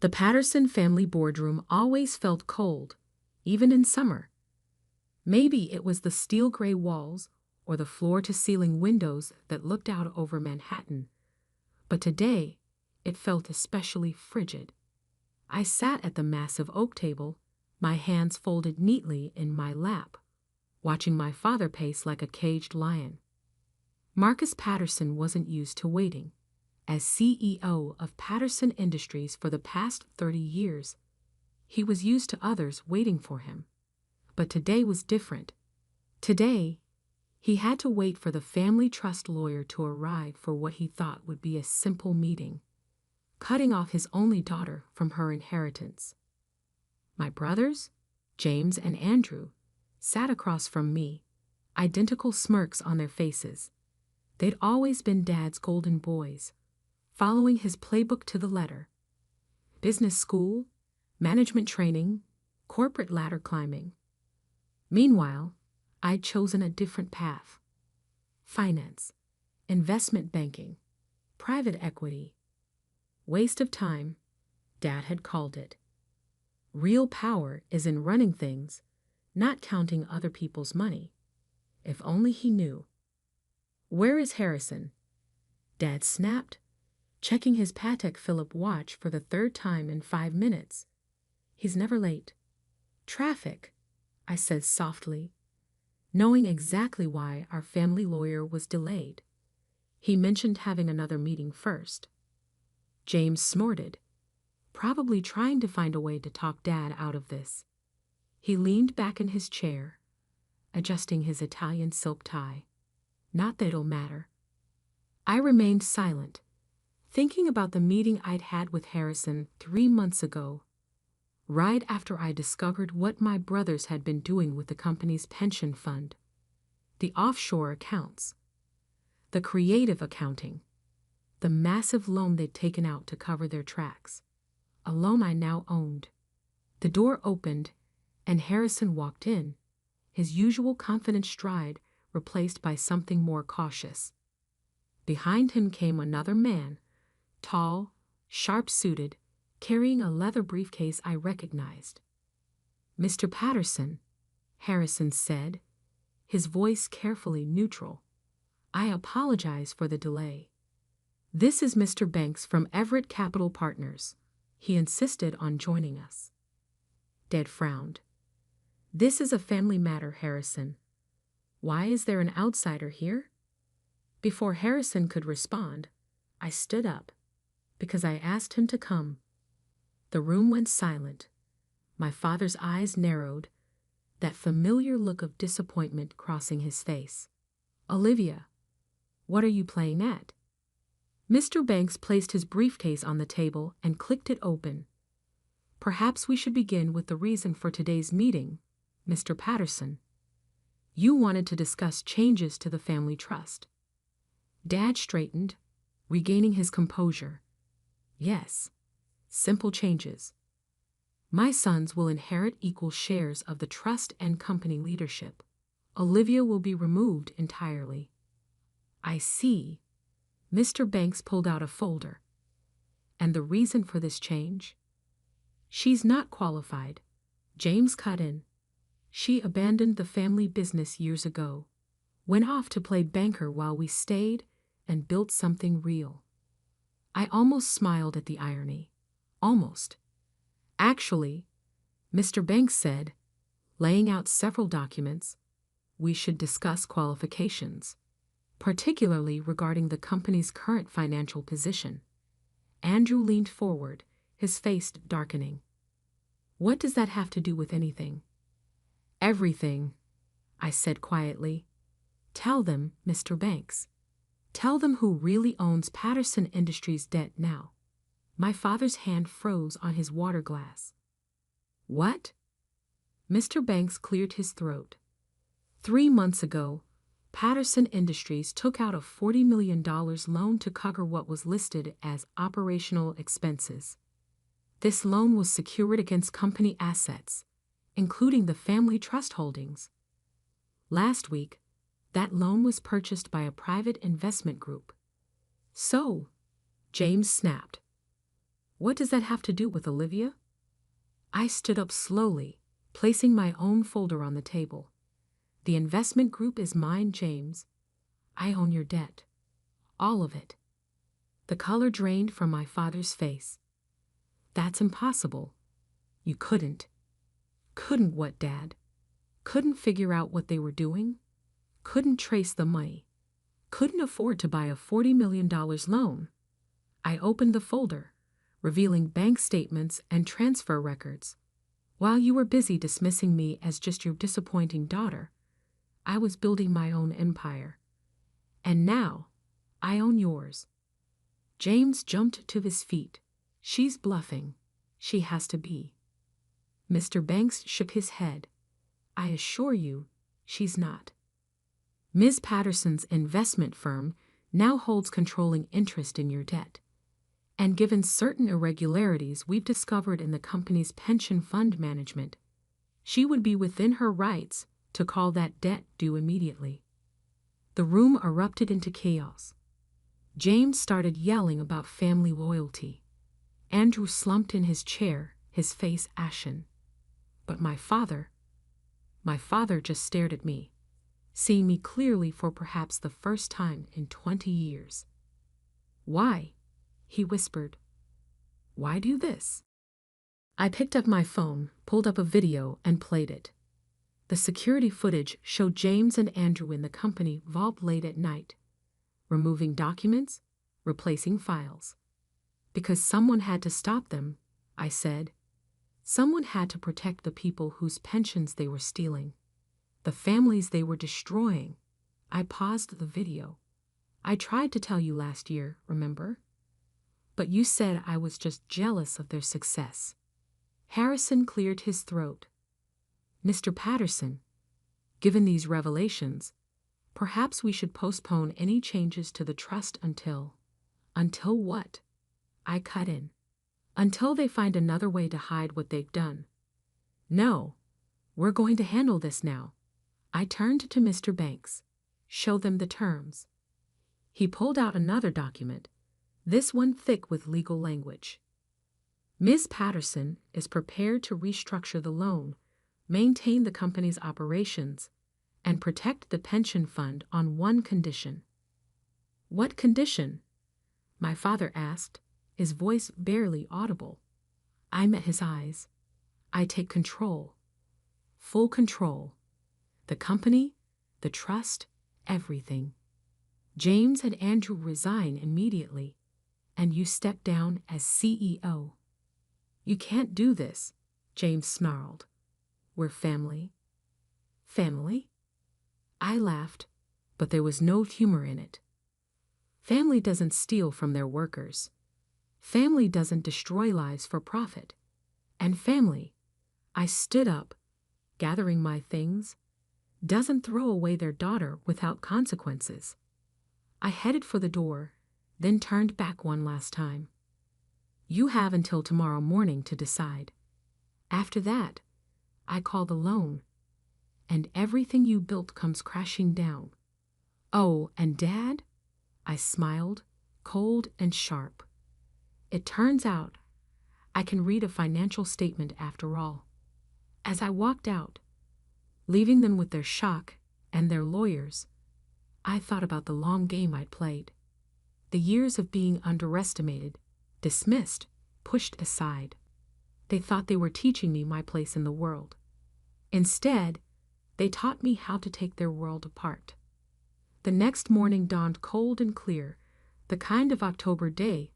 The Patterson family boardroom always felt cold, even in summer. Maybe it was the steel gray walls or the floor-to-ceiling windows that looked out over Manhattan, but today it felt especially frigid. I sat at the massive oak table, my hands folded neatly in my lap, watching my father pace like a caged lion. Marcus Patterson wasn't used to waiting. As CEO of Patterson Industries for the past 30 years, he was used to others waiting for him. But today was different. Today, he had to wait for the family trust lawyer to arrive for what he thought would be a simple meeting, cutting off his only daughter from her inheritance. My brothers, James and Andrew, sat across from me, identical smirks on their faces. They'd always been Dad's golden boys, following his playbook to the letter. Business school, management training, corporate ladder climbing. Meanwhile, I'd chosen a different path. Finance, investment banking, private equity. Waste of time, Dad had called it. Real power is in running things, not counting other people's money. If only he knew. "Where is Harrison?" Dad snapped, checking his Patek Philippe watch for the third time in 5 minutes. "He's never late." "Traffic," I said softly, knowing exactly why our family lawyer was delayed. He mentioned having another meeting first. James snorted, probably trying to find a way to talk Dad out of this. He leaned back in his chair, adjusting his Italian silk tie. Not that it'll matter. I remained silent, thinking about the meeting I'd had with Harrison 3 months ago, right after I discovered what my brothers had been doing with the company's pension fund, the offshore accounts, the creative accounting, the massive loan they'd taken out to cover their tracks, a loan I now owned. The door opened, and Harrison walked in, his usual confident stride replaced by something more cautious. Behind him came another man, tall, sharp-suited, carrying a leather briefcase I recognized. "Mr. Patterson," Harrison said, his voice carefully neutral. "I apologize for the delay. This is Mr. Banks from Everett Capital Partners." He insisted on joining us. Dad frowned. "This is a family matter, Harrison. Why is there an outsider here?" Before Harrison could respond, I stood up, because I asked him to come. The room went silent. My father's eyes narrowed, that familiar look of disappointment crossing his face. "Olivia, what are you playing at?" Mr. Banks placed his briefcase on the table and clicked it open. "Perhaps we should begin with the reason for today's meeting, Mr. Patterson. You wanted to discuss changes to the family trust." Dad straightened, regaining his composure. "Yes, simple changes. My sons will inherit equal shares of the trust and company leadership. Olivia will be removed entirely." "I see." Mr. Banks pulled out a folder. "And the reason for this change?" "She's not qualified," James cut in. "She abandoned the family business years ago, went off to play banker while we stayed and built something real." I almost smiled at the irony. Almost. "Actually," Mr. Banks said, laying out several documents, "we should discuss qualifications, particularly regarding the company's current financial position." Andrew leaned forward, his face darkening. "What does that have to do with anything?" "Everything," I said quietly. "Tell them, Mr. Banks. Tell them who really owns Patterson Industries' debt now." My father's hand froze on his water glass. "What?" Mr. Banks cleared his throat. 3 months ago, Patterson Industries took out a $40 million loan to cover what was listed as operational expenses. This loan was secured against company assets, including the family trust holdings. Last week, that loan was purchased by a private investment group. "So," James snapped, What does that have to do with Olivia? I stood up slowly, placing my own folder on the table. The investment group is mine, James. I own your debt. All of it. The color drained from my father's face. That's impossible. You couldn't. Couldn't what, Dad? Couldn't figure out what they were doing? Couldn't trace the money? Couldn't afford to buy a $40 million loan? I opened the folder, revealing bank statements and transfer records. While you were busy dismissing me as just your disappointing daughter, I was building my own empire. And now, I own yours. James jumped to his feet. She's bluffing. She has to be. Mr. Banks shook his head. I assure you, she's not. Ms. Patterson's investment firm now holds controlling interest in your debt. And given certain irregularities we've discovered in the company's pension fund management, she would be within her rights to call that debt due immediately. The room erupted into chaos. James started yelling about family loyalty. Andrew slumped in his chair, his face ashen. But my father just stared at me, seeing me clearly for perhaps the first time in 20 years. Why? He whispered. Why do this? I picked up my phone, pulled up a video, and played it. The security footage showed James and Andrew in the company vault late at night, removing documents, replacing files. Because someone had to stop them, I said. Someone had to protect the people whose pensions they were stealing, the families they were destroying. I paused the video. I tried to tell you last year, remember? But you said I was just jealous of their success. Harrison cleared his throat. Mr. Patterson, given these revelations, perhaps we should postpone any changes to the trust until what? I cut in. Until they find another way to hide what they've done. No, we're going to handle this now. I turned to Mr. Banks. Show them the terms. He pulled out another document, this one thick with legal language. Ms. Patterson is prepared to restructure the loan, maintain the company's operations, and protect the pension fund on one condition. What condition? My father asked, his voice barely audible. I met his eyes. I take control. Full control. The company, the trust, everything. James and Andrew resign immediately, and you step down as CEO. You can't do this, James snarled. We're family. Family? I laughed, but there was no humor in it. Family doesn't steal from their workers. Family doesn't destroy lives for profit. And family, I stood up, gathering my things, doesn't throw away their daughter without consequences. I headed for the door, then turned back one last time. You have until tomorrow morning to decide. After that, I call the loan, and everything you built comes crashing down. Oh, and Dad? I smiled, cold and sharp. It turns out I can read a financial statement after all. As I walked out, leaving them with their shock and their lawyers, I thought about the long game I'd played. The years of being underestimated, dismissed, pushed aside. They thought they were teaching me my place in the world. Instead, they taught me how to take their world apart. The next morning dawned cold and clear, the kind of October day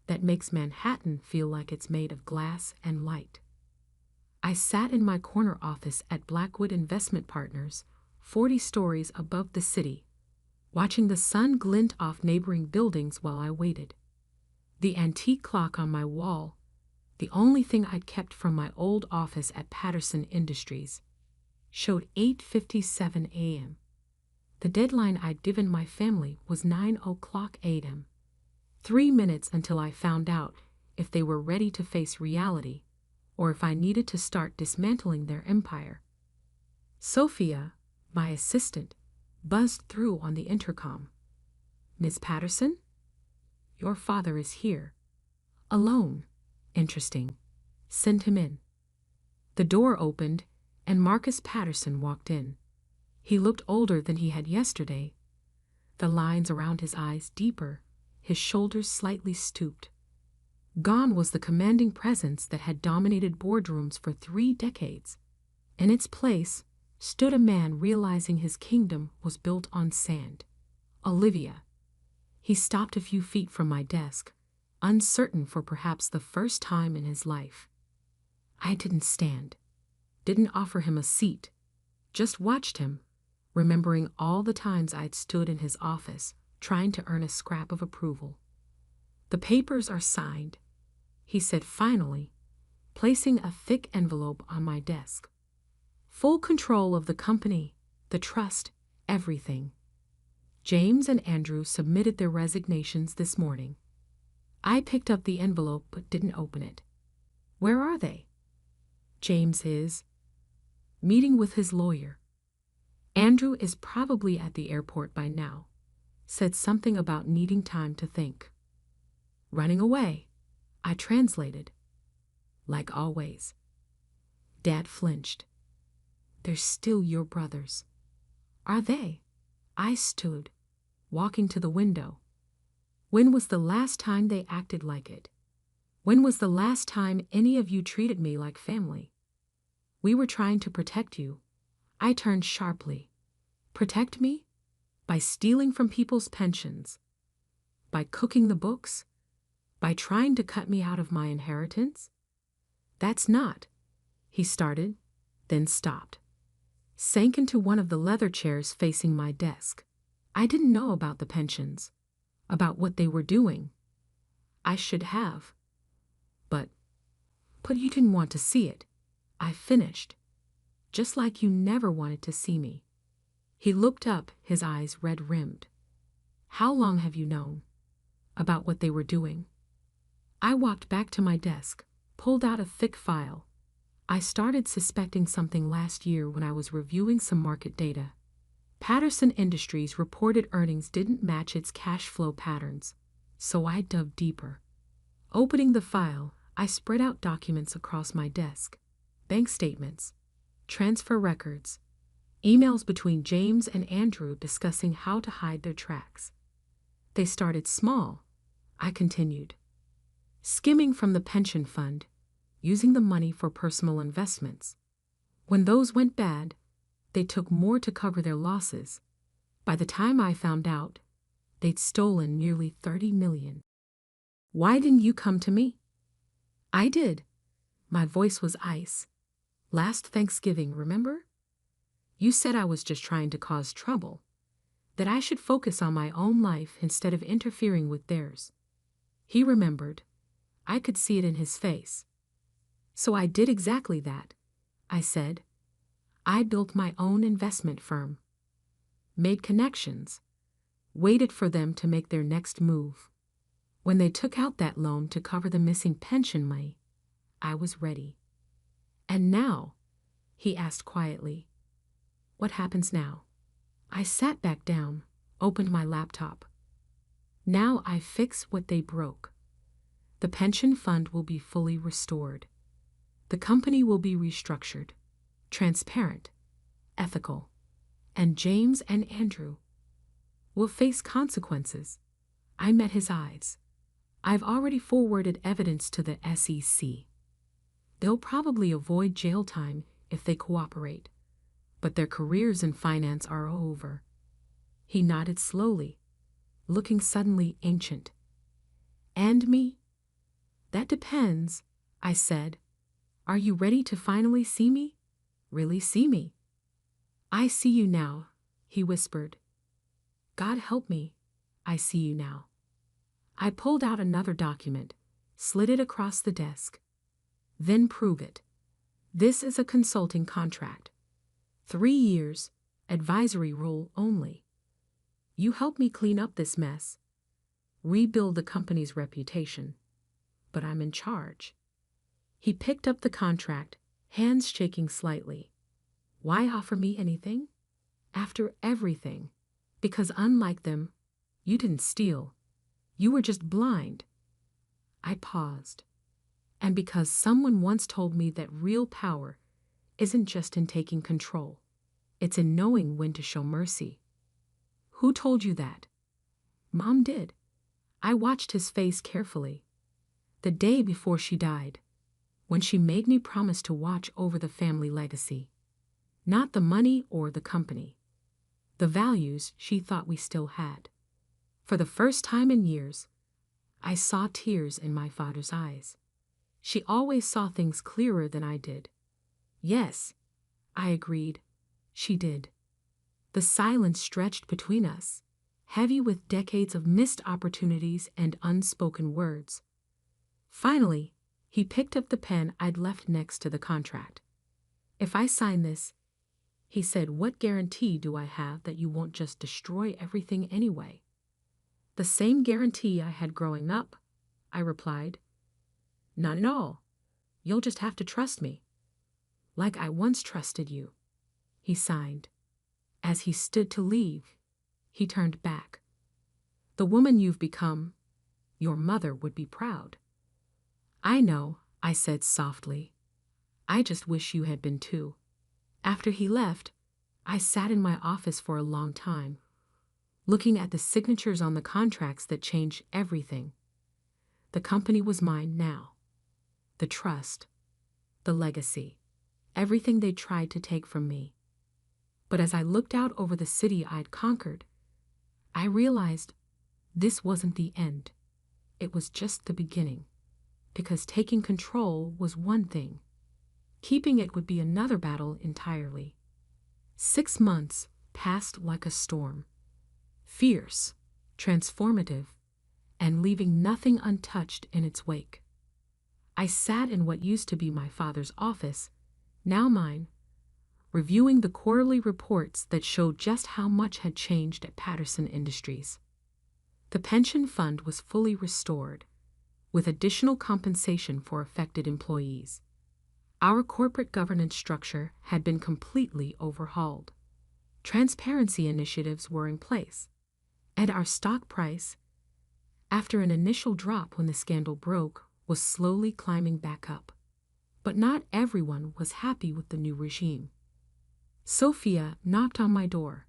that makes Manhattan feel like it's made of glass and light. I sat in my corner office at Blackwood Investment Partners, 40 stories above the city, watching the sun glint off neighboring buildings while I waited. The antique clock on my wall, the only thing I'd kept from my old office at Patterson Industries, showed 8:57 a.m. The deadline I'd given my family was 9:00 a.m. 3 minutes until I found out if they were ready to face reality or if I needed to start dismantling their empire. Sophia, my assistant, buzzed through on the intercom. Miss Patterson? Your father is here. Alone. Interesting. Send him in. The door opened, and Marcus Patterson walked in. He looked older than he had yesterday, the lines around his eyes deeper, his shoulders slightly stooped. Gone was the commanding presence that had dominated boardrooms for 3 decades. In its place stood a man realizing his kingdom was built on sand. Olivia. He stopped a few feet from my desk, uncertain for perhaps the first time in his life. I didn't stand, didn't offer him a seat, just watched him, remembering all the times I'd stood in his office trying to earn a scrap of approval. The papers are signed, he said finally, placing a thick envelope on my desk. Full control of the company, the trust, everything. James and Andrew submitted their resignations this morning. I picked up the envelope but didn't open it. Where are they? James is meeting with his lawyer. Andrew is probably at the airport by now. Said something about needing time to think. Running away, I translated. Like always. Dad flinched. They're still your brothers. Are they? I stood, walking to the window. When was the last time they acted like it? When was the last time any of you treated me like family? We were trying to protect you. I turned sharply. Protect me? By stealing from people's pensions? By cooking the books? By trying to cut me out of my inheritance? That's not. He started, then stopped. Sank into one of the leather chairs facing my desk. I didn't know about the pensions, about what they were doing. I should have. But you didn't want to see it. I finished. Just like you never wanted to see me. He looked up, his eyes red-rimmed. How long have you known about what they were doing? I walked back to my desk, pulled out a thick file. I started suspecting something last year when I was reviewing some market data. Patterson Industries' reported earnings didn't match its cash flow patterns, so I dug deeper. Opening the file, I spread out documents across my desk. Bank statements, transfer records, emails between James and Andrew discussing how to hide their tracks. They started small, I continued. Skimming from the pension fund, using the money for personal investments. When those went bad, they took more to cover their losses. By the time I found out, they'd stolen nearly $30 million. Why didn't you come to me? I did. My voice was ice. Last Thanksgiving, remember? You said I was just trying to cause trouble, that I should focus on my own life instead of interfering with theirs. He remembered. I could see it in his face. So I did exactly that, I said. I built my own investment firm, made connections, waited for them to make their next move. When they took out that loan to cover the missing pension money, I was ready. And now, he asked quietly, what happens now? I sat back down, opened my laptop. Now I fix what they broke. The pension fund will be fully restored. The company will be restructured, transparent, ethical, and James and Andrew will face consequences. I met his eyes. I've already forwarded evidence to the SEC. They'll probably avoid jail time if they cooperate, but their careers in finance are over. He nodded slowly, looking suddenly ancient. And me? That depends, I said. Are you ready to finally see me? Really see me? I see you now, he whispered. God help me, I see you now. I pulled out another document, slid it across the desk. Then prove it. This is a consulting contract. 3 years, advisory role only. You help me clean up this mess, rebuild the company's reputation. But I'm in charge. He picked up the contract, hands shaking slightly. Why offer me anything? After everything. Because unlike them, you didn't steal. You were just blind. I paused. And because someone once told me that real power isn't just in taking control, it's in knowing when to show mercy. Who told you that? Mom did. I watched his face carefully. The day before she died, when she made me promise to watch over the family legacy. Not the money or the company. The values she thought we still had. For the first time in years, I saw tears in my father's eyes. She always saw things clearer than I did. Yes, I agreed. She did. The silence stretched between us, heavy with decades of missed opportunities and unspoken words. Finally, he picked up the pen I'd left next to the contract. If I sign this, he said, what guarantee do I have that you won't just destroy everything anyway? The same guarantee I had growing up, I replied. Not at all. You'll just have to trust me. Like I once trusted you. He signed. As he stood to leave, he turned back. The woman you've become, your mother would be proud. I know, I said softly. I just wish you had been too. After he left, I sat in my office for a long time, looking at the signatures on the contracts that changed everything. The company was mine now. The trust, the legacy, everything they tried to take from me. But as I looked out over the city I'd conquered, I realized this wasn't the end. It was just the beginning. Because taking control was one thing. Keeping it would be another battle entirely. 6 months passed like a storm. Fierce, transformative, and leaving nothing untouched in its wake. I sat in what used to be my father's office, now mine, reviewing the quarterly reports that showed just how much had changed at Patterson Industries. The pension fund was fully restored, with additional compensation for affected employees. Our corporate governance structure had been completely overhauled. Transparency initiatives were in place, and our stock price, after an initial drop when the scandal broke, was slowly climbing back up. But not everyone was happy with the new regime. Sophia knocked on my door.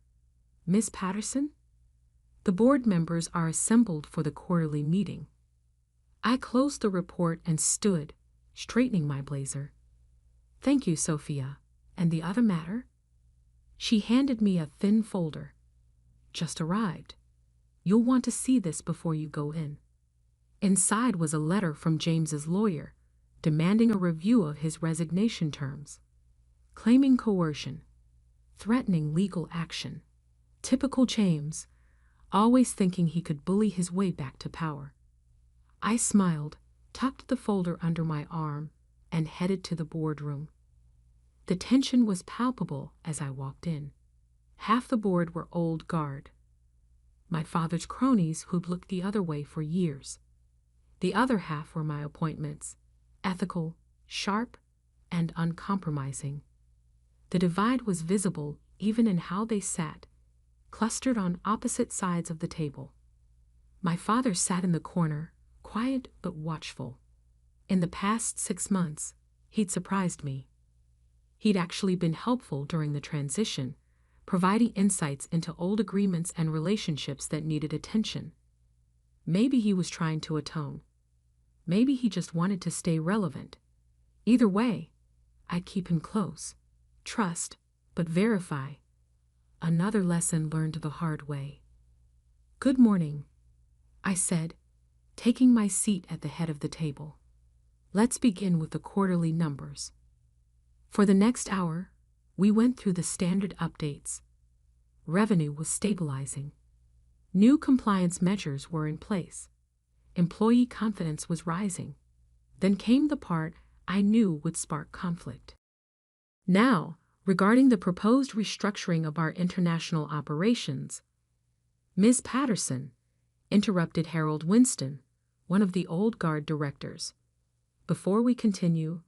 Miss Patterson? The board members are assembled for the quarterly meeting. I closed the report and stood, straightening my blazer. Thank you, Sophia. And the other matter? She handed me a thin folder. Just arrived. You'll want to see this before you go in. Inside was a letter from James's lawyer, demanding a review of his resignation terms, claiming coercion, threatening legal action. Typical James, always thinking he could bully his way back to power. I smiled, tucked the folder under my arm, and headed to the boardroom. The tension was palpable as I walked in. Half the board were old guard, my father's cronies who'd looked the other way for years. The other half were my appointments, ethical, sharp, and uncompromising. The divide was visible even in how they sat, clustered on opposite sides of the table. My father sat in the corner, quiet but watchful. In the past 6 months, he'd surprised me. He'd actually been helpful during the transition, providing insights into old agreements and relationships that needed attention. Maybe he was trying to atone. Maybe he just wanted to stay relevant. Either way, I'd keep him close. Trust, but verify. Another lesson learned the hard way. Good morning, I said, taking my seat at the head of the table. Let's begin with the quarterly numbers. For the next hour, we went through the standard updates. Revenue was stabilizing. New compliance measures were in place. Employee confidence was rising. Then came the part I knew would spark conflict. Now, regarding the proposed restructuring of our international operations, Ms. Patterson interrupted Harold Winston, one of the old guard directors. Before we continue,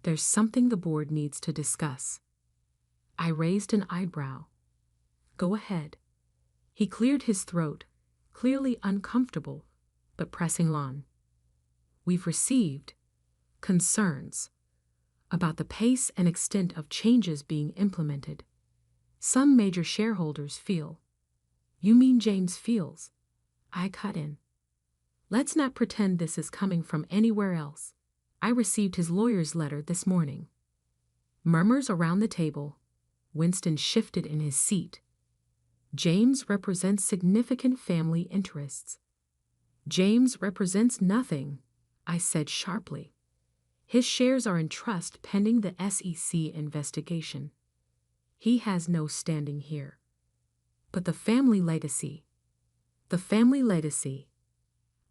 there's something the board needs to discuss. I raised an eyebrow. Go ahead. He cleared his throat, clearly uncomfortable, but pressing on. We've received Concerns about the pace and extent of changes being implemented. Some major shareholders feel. You mean James feels? I cut in. Let's not pretend this is coming from anywhere else. I received his lawyer's letter this morning. Murmurs around the table. Winston shifted in his seat. James represents significant family interests. James represents nothing, I said sharply. His shares are in trust pending the SEC investigation. He has no standing here. But the family legacy. The family legacy.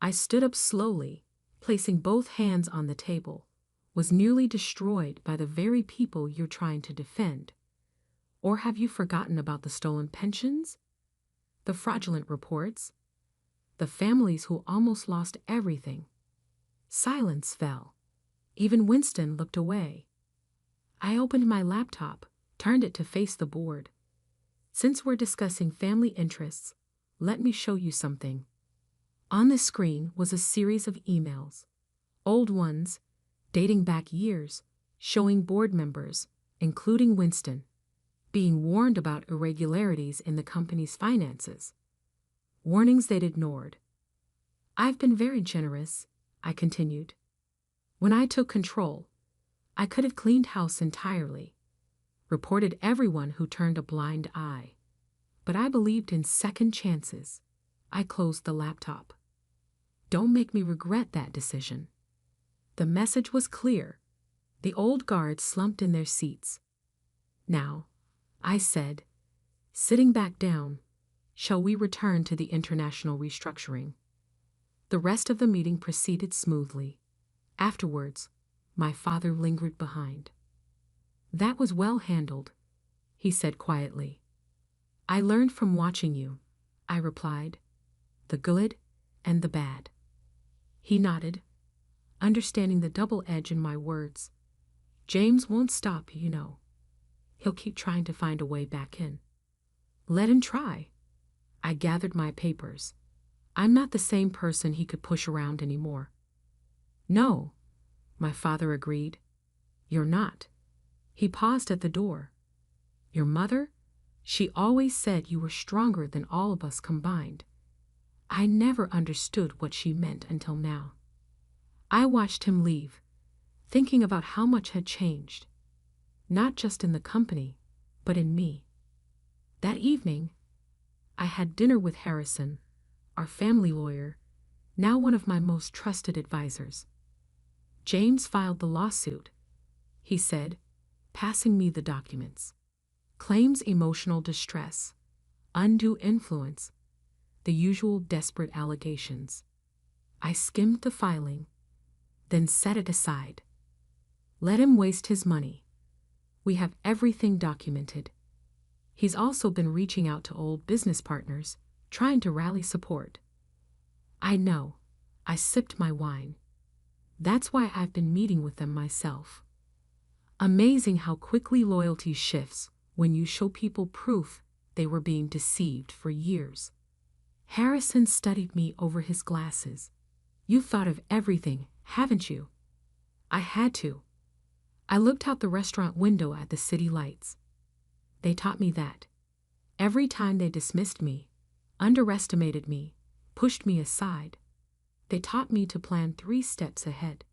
I stood up slowly, placing both hands on the table, was nearly destroyed by the very people you're trying to defend. Or have you forgotten about the stolen pensions? The fraudulent reports? The families who almost lost everything? Silence fell. Even Winston looked away. I opened my laptop, turned it to face the board. Since we're discussing family interests, let me show you something. On the screen was a series of emails, old ones, dating back years, showing board members, including Winston, being warned about irregularities in the company's finances. Warnings they'd ignored. I've been very generous, I continued. When I took control, I could have cleaned house entirely, reported everyone who turned a blind eye. But I believed in second chances. I closed the laptop. Don't make me regret that decision. The message was clear. The old guard slumped in their seats. Now, I said, sitting back down, shall we return to the international restructuring? The rest of the meeting proceeded smoothly. Afterwards, my father lingered behind. That was well handled, he said quietly. I learned from watching you, I replied. The good and the bad. He nodded, understanding the double edge in my words. James won't stop, you know. He'll keep trying to find a way back in. Let him try. I gathered my papers. I'm not the same person he could push around anymore. No, my father agreed. You're not. He paused at the door. Your mother? She always said you were stronger than all of us combined. I never understood what she meant until now. I watched him leave, thinking about how much had changed, not just in the company, but in me. That evening, I had dinner with Harrison, our family lawyer, now one of my most trusted advisors. James filed the lawsuit, he said, passing me the documents. Claims emotional distress, undue influence, the usual desperate allegations. I skimmed the filing, then set it aside. Let him waste his money. We have everything documented. He's also been reaching out to old business partners, trying to rally support. I know. I sipped my wine. That's why I've been meeting with them myself. Amazing how quickly loyalty shifts when you show people proof they were being deceived for years. Harrison studied me over his glasses. You've thought of everything, haven't you? I had to. I looked out the restaurant window at the city lights. They taught me that. Every time they dismissed me, underestimated me, pushed me aside, they taught me to plan 3 steps ahead.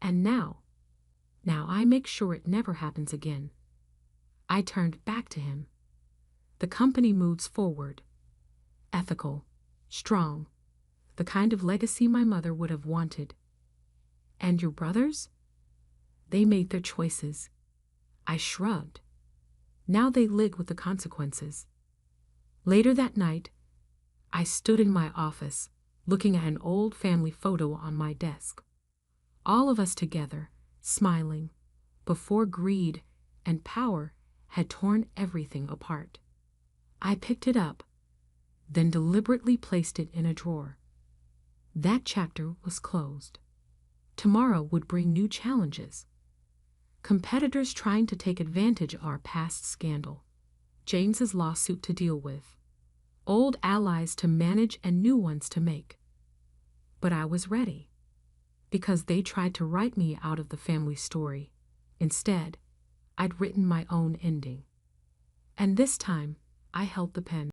And now I make sure it never happens again. I turned back to him. The company moves forward. Ethical, strong, the kind of legacy my mother would have wanted. And your brothers? They made their choices. I shrugged. Now they live with the consequences. Later that night, I stood in my office, looking at an old family photo on my desk. All of us together, smiling, before greed and power had torn everything apart. I picked it up, then deliberately placed it in a drawer. That chapter was closed. Tomorrow would bring new challenges. Competitors trying to take advantage of our past scandal. James's lawsuit to deal with. Old allies to manage and new ones to make. But I was ready. because they tried to write me out of the family story. Instead, I'd written my own ending. And this time, I held the pen.